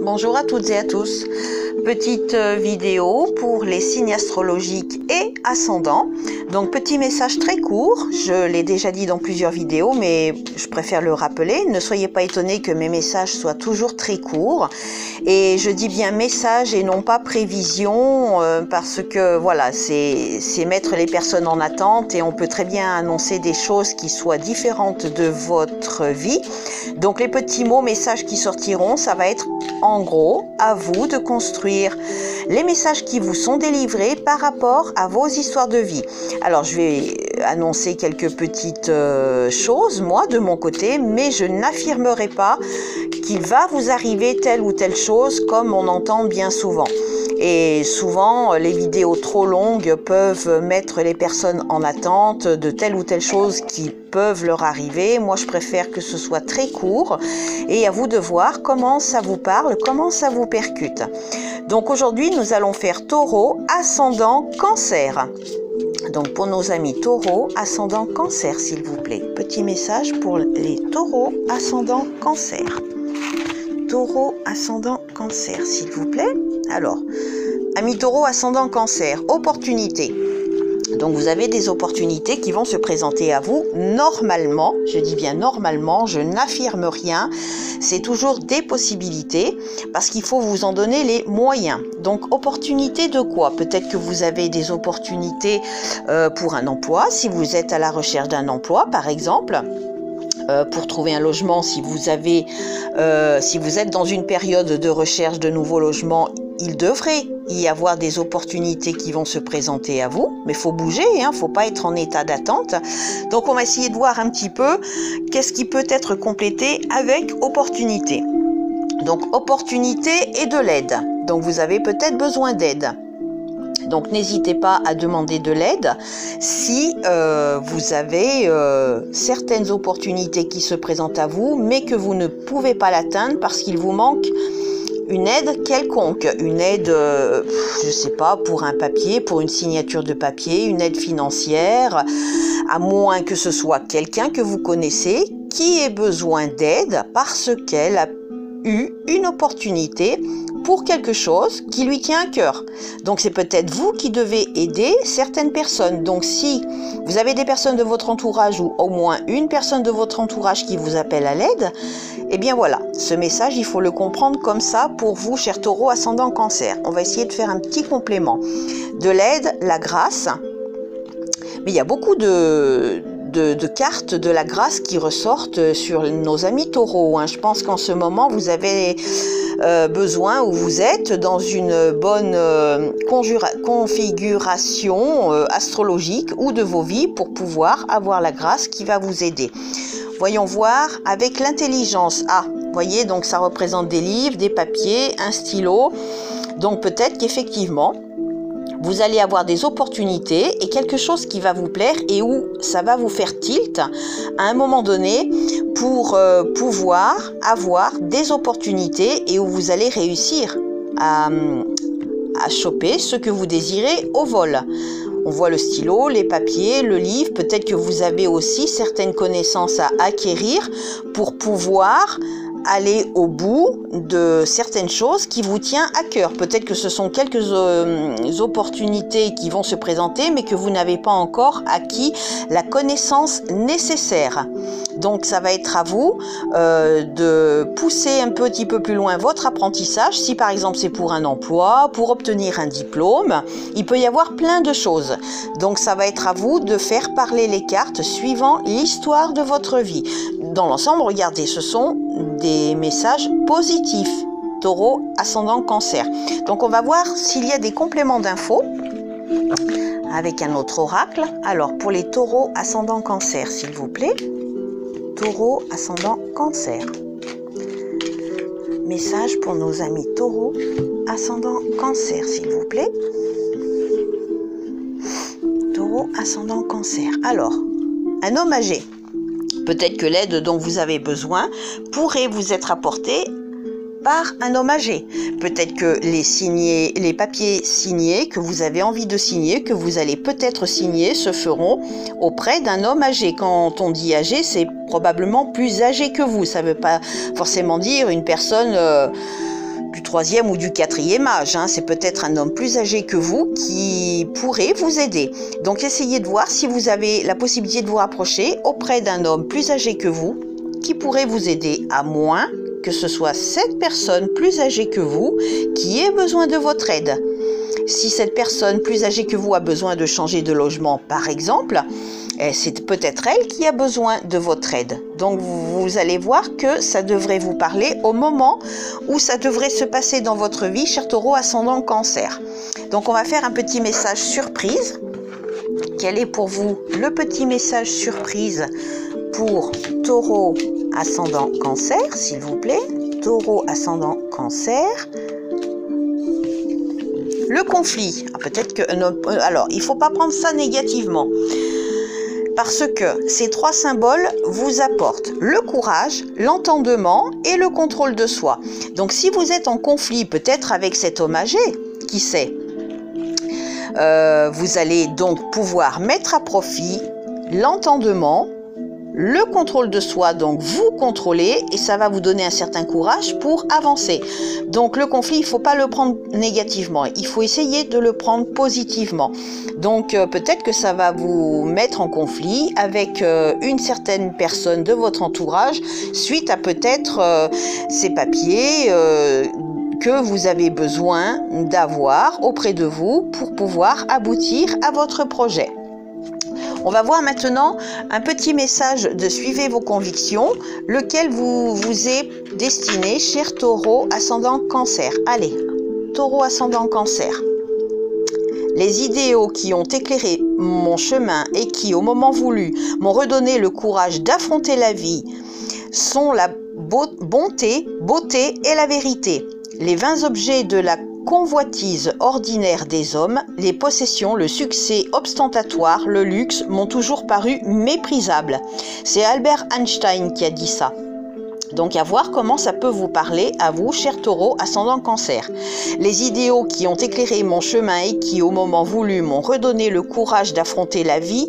Bonjour à toutes et à tous. Petite vidéo pour les signes astrologiques et ascendants. Donc petit message très court, je l'ai déjà dit dans plusieurs vidéos mais je préfère le rappeler. Ne soyez pas étonnés que mes messages soient toujours très courts. Et je dis bien message et non pas prévision parce que voilà, c'est mettre les personnes en attente et on peut très bien annoncer des choses qui soient différentes de votre vie. Donc les petits mots messages qui sortiront, ça va être en gros à vous de construire les messages qui vous sont délivrés par rapport à vos histoires de vie. Alors je vais annoncer quelques petites choses moi de mon côté, mais je n'affirmerai pas qu'il va vous arriver telle ou telle chose comme on entend bien souvent. Et souvent, les vidéos trop longues peuvent mettre les personnes en attente de telle ou telle chose qui peuvent leur arriver. Moi, je préfère que ce soit très court et à vous de voir comment ça vous parle, comment ça vous percute. Donc aujourd'hui, nous allons faire taureau, ascendant, cancer. Donc pour nos amis taureau, ascendant, cancer, s'il vous plaît. Petit message pour les taureaux, ascendant, cancer. Taureau, ascendant, cancer, s'il vous plaît. Alors, amis taureau, ascendant, cancer, opportunité. Donc vous avez des opportunités qui vont se présenter à vous normalement, je dis bien normalement, je n'affirme rien, c'est toujours des possibilités parce qu'il faut vous en donner les moyens. Donc opportunité de quoi? Peut-être que vous avez des opportunités pour un emploi, si vous êtes à la recherche d'un emploi par exemple. Pour trouver un logement, si vous êtes dans une période de recherche de nouveaux logements, il devrait y avoir des opportunités qui vont se présenter à vous, mais il faut bouger, hein, faut pas être en état d'attente. Donc on va essayer de voir un petit peu qu'est-ce qui peut être complété avec opportunité. Donc opportunité et de l'aide. Donc vous avez peut-être besoin d'aide. Donc n'hésitez pas à demander de l'aide si vous avez certaines opportunités qui se présentent à vous, mais que vous ne pouvez pas l'atteindre parce qu'il vous manque une aide quelconque, une aide, je sais pas, pour un papier, pour une signature de papier, une aide financière, à moins que ce soit quelqu'un que vous connaissez qui ait besoin d'aide parce qu'elle a eu une opportunité pour quelque chose qui lui tient à cœur. Donc c'est peut-être vous qui devez aider certaines personnes. Donc si vous avez des personnes de votre entourage ou au moins une personne de votre entourage qui vous appelle à l'aide, eh bien voilà, ce message il faut le comprendre comme ça pour vous, chers taureaux, ascendant, cancer. On va essayer de faire un petit complément. De l'aide, la grâce, mais il y a beaucoup de cartes de la grâce qui ressortent sur nos amis taureaux. Hein. Je pense qu'en ce moment, vous avez besoin ou vous êtes dans une bonne configuration astrologique ou de vos vies pour pouvoir avoir la grâce qui va vous aider. Voyons voir avec l'intelligence. Ah, voyez, donc ça représente des livres, des papiers, un stylo. Donc peut-être qu'effectivement, vous allez avoir des opportunités et quelque chose qui va vous plaire et où ça va vous faire tilt à un moment donné pour pouvoir avoir des opportunités et où vous allez réussir à choper ce que vous désirez au vol. On voit le stylo, les papiers, le livre. Peut-être que vous avez aussi certaines connaissances à acquérir pour pouvoir aller au bout de certaines choses qui vous tiennent à cœur. Peut-être que ce sont quelques opportunités qui vont se présenter, mais que vous n'avez pas encore acquis la connaissance nécessaire. Donc ça va être à vous de pousser un petit peu plus loin votre apprentissage. Si par exemple c'est pour un emploi, pour obtenir un diplôme, il peut y avoir plein de choses. Donc ça va être à vous de faire parler les cartes suivant l'histoire de votre vie. Dans l'ensemble, regardez, ce sont des messages positifs. Taureau, ascendant, cancer. Donc on va voir s'il y a des compléments d'infos avec un autre oracle. Alors pour les taureaux, ascendant, cancer, s'il vous plaît. Taureau, ascendant, cancer. Message pour nos amis taureaux, ascendant, cancer, s'il vous plaît. Taureau, ascendant, cancer. Alors, un homme âgé. Peut-être que l'aide dont vous avez besoin pourrait vous être apportée par un homme âgé. Peut-être que les papiers signés que vous avez envie de signer, que vous allez peut-être signer, se feront auprès d'un homme âgé. Quand on dit âgé, c'est probablement plus âgé que vous. Ça ne veut pas forcément dire une personne troisième ou du quatrième âge, hein. C'est peut-être un homme plus âgé que vous qui pourrait vous aider. Donc essayez de voir si vous avez la possibilité de vous rapprocher auprès d'un homme plus âgé que vous qui pourrait vous aider, à moins que ce soit cette personne plus âgée que vous qui ait besoin de votre aide. Si cette personne plus âgée que vous a besoin de changer de logement, par exemple, c'est peut-être elle qui a besoin de votre aide. Donc vous allez voir que ça devrait vous parler au moment où ça devrait se passer dans votre vie, cher Taureau ascendant Cancer. Donc on va faire un petit message surprise. Quel est pour vous le petit message surprise pour Taureau ascendant Cancer, s'il vous plaît? Taureau ascendant Cancer. Le conflit. Peut-être que... alors, il ne faut pas prendre ça négativement. Parce que ces trois symboles vous apportent le courage, l'entendement et le contrôle de soi. Donc si vous êtes en conflit peut-être avec cet homme âgé, qui sait, vous allez donc pouvoir mettre à profit l'entendement, le contrôle de soi, donc vous contrôlez et ça va vous donner un certain courage pour avancer. Donc le conflit, il ne faut pas le prendre négativement, il faut essayer de le prendre positivement. Donc peut-être que ça va vous mettre en conflit avec une certaine personne de votre entourage suite à peut-être ces papiers que vous avez besoin d'avoir auprès de vous pour pouvoir aboutir à votre projet. On va voir maintenant un petit message de suivez vos convictions, lequel vous est destiné, cher Taureau ascendant Cancer. Allez, Taureau ascendant Cancer. Les idéaux qui ont éclairé mon chemin et qui, au moment voulu, m'ont redonné le courage d'affronter la vie sont la bonté, beauté et la vérité. Les 20 objets de la convoitise ordinaire des hommes, les possessions, le succès ostentatoire, le luxe m'ont toujours paru méprisables. C'est Albert Einstein qui a dit ça. Donc à voir comment ça peut vous parler à vous, cher Taureau ascendant Cancer. Les idéaux qui ont éclairé mon chemin et qui, au moment voulu, m'ont redonné le courage d'affronter la vie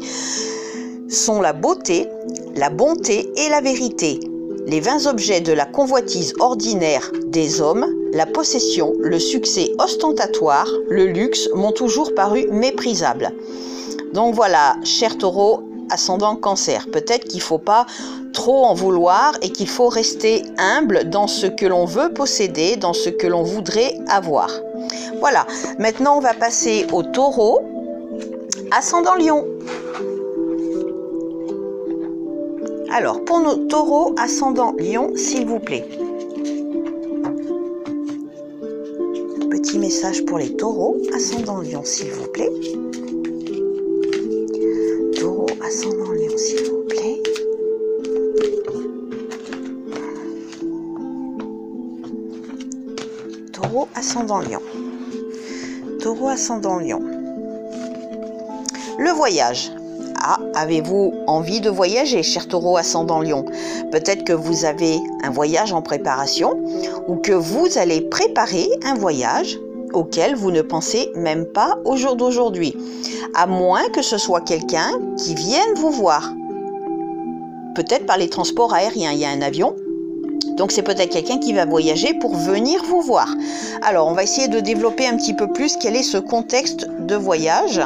sont la beauté, la bonté et la vérité. Les 20 objets de la convoitise ordinaire des hommes, la possession, le succès ostentatoire, le luxe m'ont toujours paru méprisables. Donc voilà, cher Taureau ascendant Cancer, peut-être qu'il ne faut pas trop en vouloir et qu'il faut rester humble dans ce que l'on veut posséder, dans ce que l'on voudrait avoir. Voilà, maintenant on va passer au Taureau ascendant Lion. Alors, pour nos taureaux ascendant Lion, s'il vous plaît. Petit message pour les taureaux ascendant Lion, s'il vous plaît. Taureau ascendant Lion, s'il vous plaît. Taureau ascendant Lion. Taureau ascendant Lion. Le voyage. Ah, avez-vous envie de voyager, cher Taureau ascendant Lion? Peut-être que vous avez un voyage en préparation ou que vous allez préparer un voyage auquel vous ne pensez même pas au jour d'aujourd'hui. À moins que ce soit quelqu'un qui vienne vous voir. Peut-être par les transports aériens, il y a un avion. Donc c'est peut-être quelqu'un qui va voyager pour venir vous voir. Alors on va essayer de développer un petit peu plus quel est ce contexte de voyage.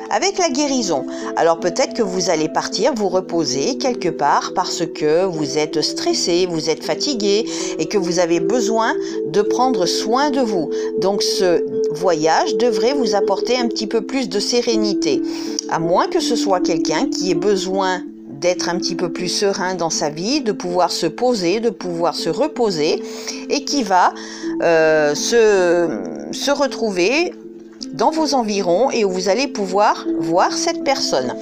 Avec la guérison, alors peut-être que vous allez partir vous reposer quelque part parce que vous êtes stressé, vous êtes fatigué et que vous avez besoin de prendre soin de vous. Donc ce voyage devrait vous apporter un petit peu plus de sérénité, à moins que ce soit quelqu'un qui ait besoin d'être un petit peu plus serein dans sa vie, de pouvoir se poser, de pouvoir se reposer et qui va se retrouver dans vos environs et où vous allez pouvoir voir cette personne.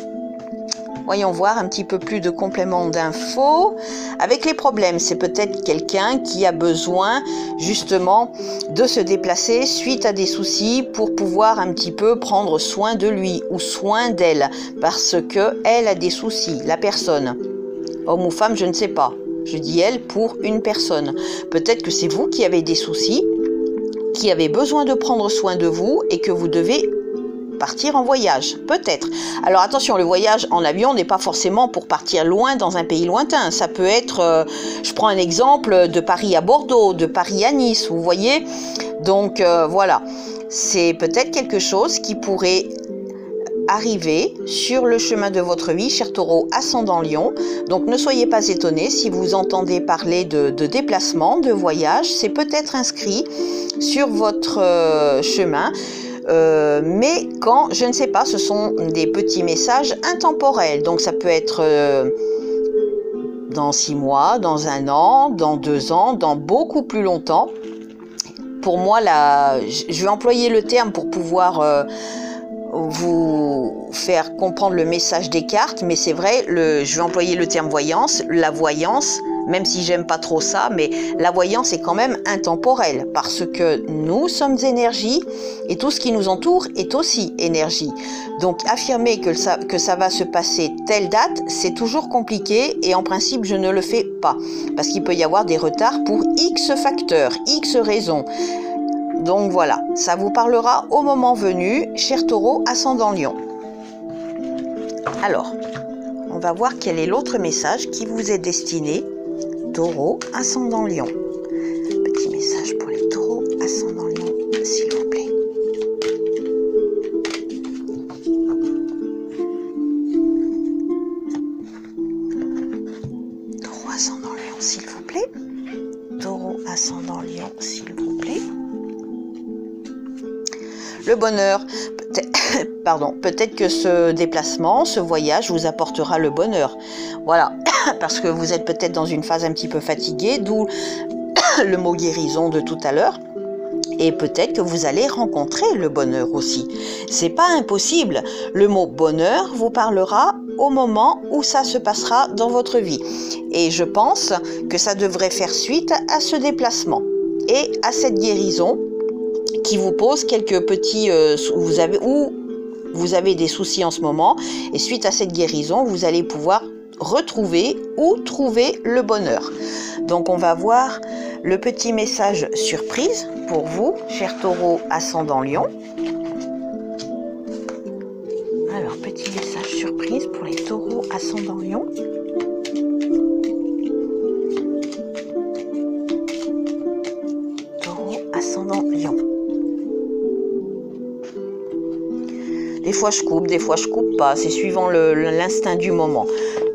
Voyons voir un petit peu plus de compléments d'infos. Avec les problèmes, c'est peut-être quelqu'un qui a besoin justement de se déplacer suite à des soucis pour pouvoir un petit peu prendre soin de lui ou soin d'elle parce qu'elle a des soucis, la personne. Homme ou femme, je ne sais pas. Je dis elle pour une personne. Peut-être que c'est vous qui avez des soucis, qui avez besoin de prendre soin de vous et que vous devez partir en voyage, peut-être. Alors attention, le voyage en avion n'est pas forcément pour partir loin dans un pays lointain. Ça peut être, je prends un exemple, de Paris à Bordeaux, de Paris à Nice, vous voyez. Donc voilà, c'est peut-être quelque chose qui pourrait arriver sur le chemin de votre vie, cher Taureau ascendant Lion. Donc ne soyez pas étonnés si vous entendez parler de déplacement, de voyage. C'est peut-être inscrit sur votre chemin. Mais quand, je ne sais pas, ce sont des petits messages intemporels. Donc ça peut être dans 6 mois, dans 1 an, dans 2 ans, dans beaucoup plus longtemps. Pour moi, je vais employer le terme pour pouvoir vous faire comprendre le message des cartes, mais c'est vrai, je vais employer le terme voyance. La voyance, même si j'aime pas trop ça, mais la voyance est quand même intemporelle parce que nous sommes énergie et tout ce qui nous entoure est aussi énergie. Donc affirmer que ça va se passer telle date, c'est toujours compliqué et en principe je ne le fais pas parce qu'il peut y avoir des retards pour X facteurs, X raisons. Donc voilà, ça vous parlera au moment venu, cher Taureau ascendant Lion. Alors, on va voir quel est l'autre message qui vous est destiné, Taureau ascendant Lion. Petit message pour les Taureaux ascendant Lion, s'il vous plaît. Taureau ascendant Lion, s'il vous plaît. Taureau ascendant Lion, s'il vous plaît. Le bonheur, peut-être que ce déplacement, ce voyage vous apportera le bonheur. Voilà, parce que vous êtes peut-être dans une phase un petit peu fatiguée, d'où le mot guérison de tout à l'heure. Et peut-être que vous allez rencontrer le bonheur aussi. C'est pas impossible. Le mot bonheur vous parlera au moment où ça se passera dans votre vie. Et je pense que ça devrait faire suite à ce déplacement et à cette guérison qui vous pose quelques petits vous avez des soucis en ce moment, et suite à cette guérison vous allez pouvoir retrouver ou trouver le bonheur. Donc on va voir le petit message surprise pour vous, cher Taureau ascendant Lion. Alors petit message surprise pour les Taureaux ascendant Lion. Taureau ascendant Lion. Des fois je coupe, des fois je coupe pas, c'est suivant l'instinct du moment.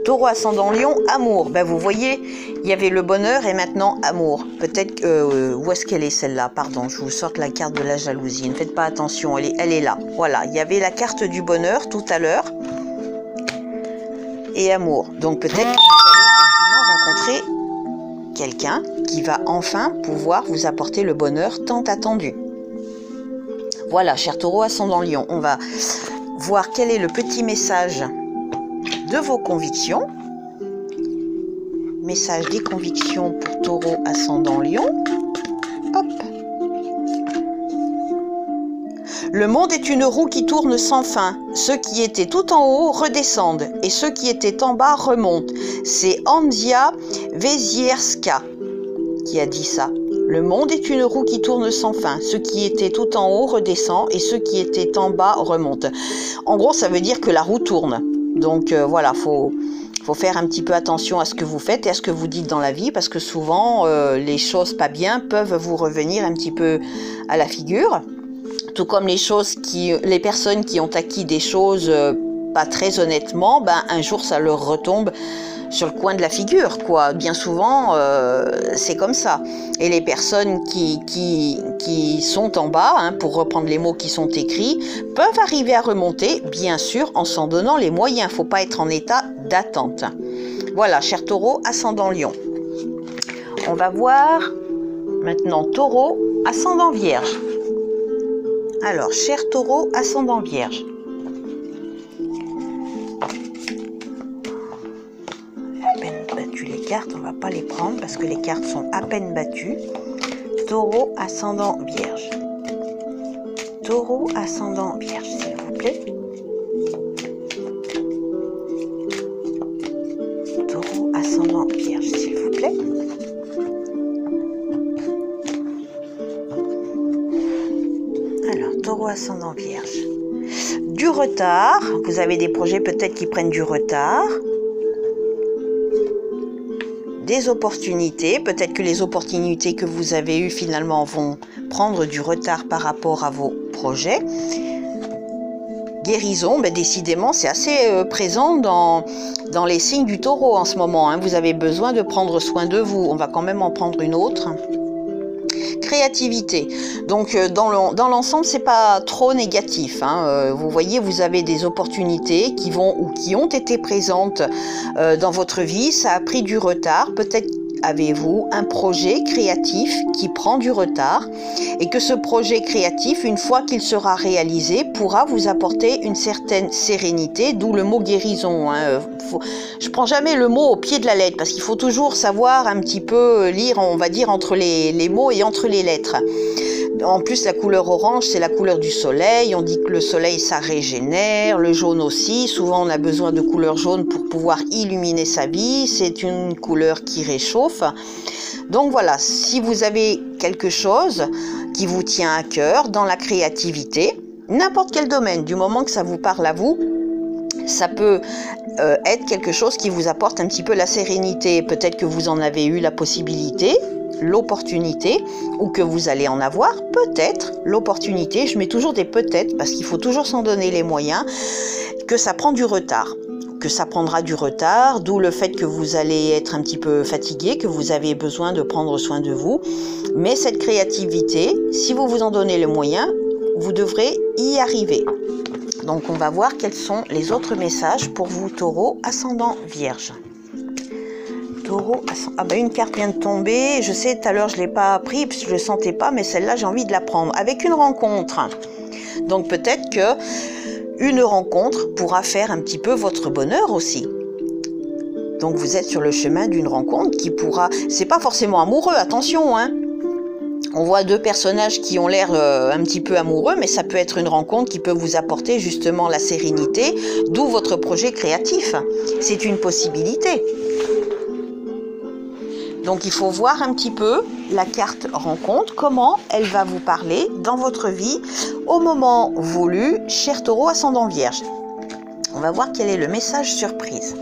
Taureau ascendant Lion, amour. Ben vous voyez, il y avait le bonheur et maintenant amour. Peut-être où est-ce qu'elle est celle-là? Pardon, je vous sorte la carte de la jalousie. Ne faites pas attention, elle est là. Voilà, il y avait la carte du bonheur tout à l'heure et amour. Donc peut-être que vous allez effectivement rencontrer quelqu'un qui va enfin pouvoir vous apporter le bonheur tant attendu. Voilà, cher Taureau ascendant Lion, on va voir quel est le petit message de vos convictions. Message des convictions pour Taureau ascendant Lion. Hop. Le monde est une roue qui tourne sans fin. Ceux qui étaient tout en haut redescendent et ceux qui étaient en bas remontent. C'est Andzia Wezierska qui a dit ça. Le monde est une roue qui tourne sans fin. Ceux qui étaient tout en haut redescendent et ceux qui étaient en bas remontent. En gros, ça veut dire que la roue tourne. Donc voilà, faut faire un petit peu attention à ce que vous faites et à ce que vous dites dans la vie, parce que souvent les choses pas bien peuvent vous revenir un petit peu à la figure. Tout comme les personnes qui ont acquis des choses pas très honnêtement, ben un jour ça leur retombe sur le coin de la figure, quoi. Bien souvent, c'est comme ça. Et les personnes qui sont en bas, hein, pour reprendre les mots qui sont écrits, peuvent arriver à remonter, bien sûr, en s'en donnant les moyens. Il ne faut pas être en état d'attente. Voilà, cher Taureau ascendant Lion. On va voir maintenant Taureau ascendant Vierge. Alors, cher Taureau ascendant Vierge. Cartes, on va pas les prendre parce que les cartes sont à peine battues. Taureau ascendant Vierge. Taureau ascendant Vierge, s'il vous plaît. Taureau ascendant Vierge, s'il vous plaît. Alors, Taureau ascendant Vierge. du retard. Vous avez des projets peut-être qui prennent du retard. Des opportunités. Peut-être que les opportunités que vous avez eues finalement vont prendre du retard par rapport à vos projets. Guérison, décidément, c'est assez présent dans les signes du taureau en ce moment. Vous avez besoin de prendre soin de vous. On va quand même en prendre une autre. Créativité. Donc, dans l'ensemble, c'est pas trop négatif. Vous voyez, vous avez des opportunités qui vont ou qui ont été présentes dans votre vie. Ça a pris du retard. Peut-être avez-vous un projet créatif qui prend du retard et que ce projet créatif, une fois qu'il sera réalisé, pourra vous apporter une certaine sérénité, d'où le mot guérison. Je prends jamais le mot au pied de la lettre parce qu'il faut toujours savoir un petit peu lire, on va dire, entre les mots et entre les lettres. En plus, la couleur orange, c'est la couleur du soleil. On dit que le soleil, ça régénère. Le jaune aussi. Souvent, on a besoin de couleur jaune pour pouvoir illuminer sa vie. C'est une couleur qui réchauffe. Donc voilà, si vous avez quelque chose qui vous tient à cœur dans la créativité, n'importe quel domaine, du moment que ça vous parle à vous, ça peut être quelque chose qui vous apporte un petit peu la sérénité. Peut-être que vous en avez eu la possibilité, l'opportunité, ou que vous allez en avoir peut-être l'opportunité. Je mets toujours des peut-être parce qu'il faut toujours s'en donner les moyens, que ça prend du retard, que ça prendra du retard, d'où le fait que vous allez être un petit peu fatigué, que vous avez besoin de prendre soin de vous. Mais cette créativité, si vous vous en donnez les moyens, vous devrez y arriver. Donc on va voir quels sont les autres messages pour vous, Taureau, ascendant Vierge. Taureau, une carte vient de tomber. Je sais, tout à l'heure, je ne l'ai pas pris parce que je ne le sentais pas, mais celle-là, j'ai envie de la prendre. Avec une rencontre. Donc peut-être que une rencontre pourra faire un petit peu votre bonheur aussi. Donc vous êtes sur le chemin d'une rencontre qui pourra... C'est pas forcément amoureux, attention, On voit deux personnages qui ont l'air un petit peu amoureux, mais ça peut être une rencontre qui peut vous apporter justement la sérénité, d'où votre projet créatif. C'est une possibilité. Donc il faut voir un petit peu la carte rencontre, comment elle va vous parler dans votre vie au moment voulu, cher Taureau ascendant Vierge. On va voir quel est le message surprise.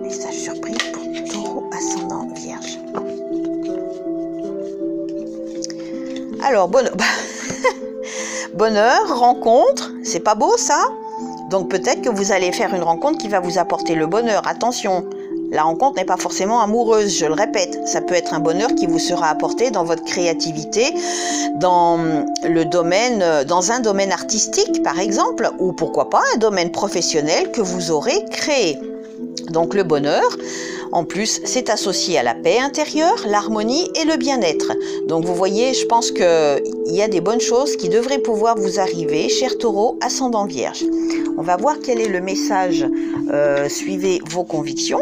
Message surprise pour Taureau ascendant Vierge. Alors, bonheur, rencontre, c'est pas beau ça? Donc peut-être que vous allez faire une rencontre qui va vous apporter le bonheur. Attention, la rencontre n'est pas forcément amoureuse, je le répète. Ça peut être un bonheur qui vous sera apporté dans votre créativité, dans un domaine artistique par exemple, ou pourquoi pas un domaine professionnel que vous aurez créé. Donc le bonheur, en plus, c'est associé à la paix intérieure, l'harmonie et le bien-être. Donc vous voyez, je pense qu'il y a des bonnes choses qui devraient pouvoir vous arriver, cher Taureau ascendant Vierge. On va voir quel est le message. Suivez vos convictions.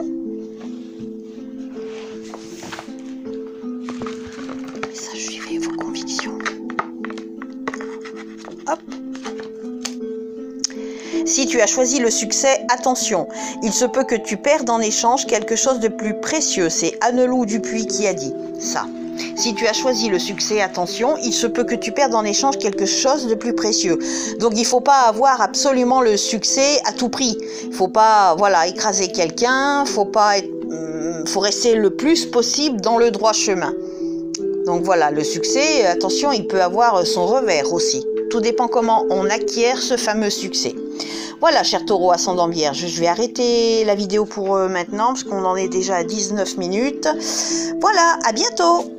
Suivez vos convictions. Hop. Si tu as choisi le succès, attention, il se peut que tu perdes en échange quelque chose de plus précieux. C'est Annelou Dupuis qui a dit ça. Si tu as choisi le succès, attention, il se peut que tu perdes en échange quelque chose de plus précieux. Donc il ne faut pas avoir absolument le succès à tout prix. Il ne faut pas écraser quelqu'un, faut rester le plus possible dans le droit chemin. Donc voilà, le succès, attention, il peut avoir son revers aussi. Tout dépend comment on acquiert ce fameux succès. Voilà, cher Taureau ascendant Vierge, je vais arrêter la vidéo pour maintenant parce qu'on en est déjà à 19 minutes. Voilà, à bientôt!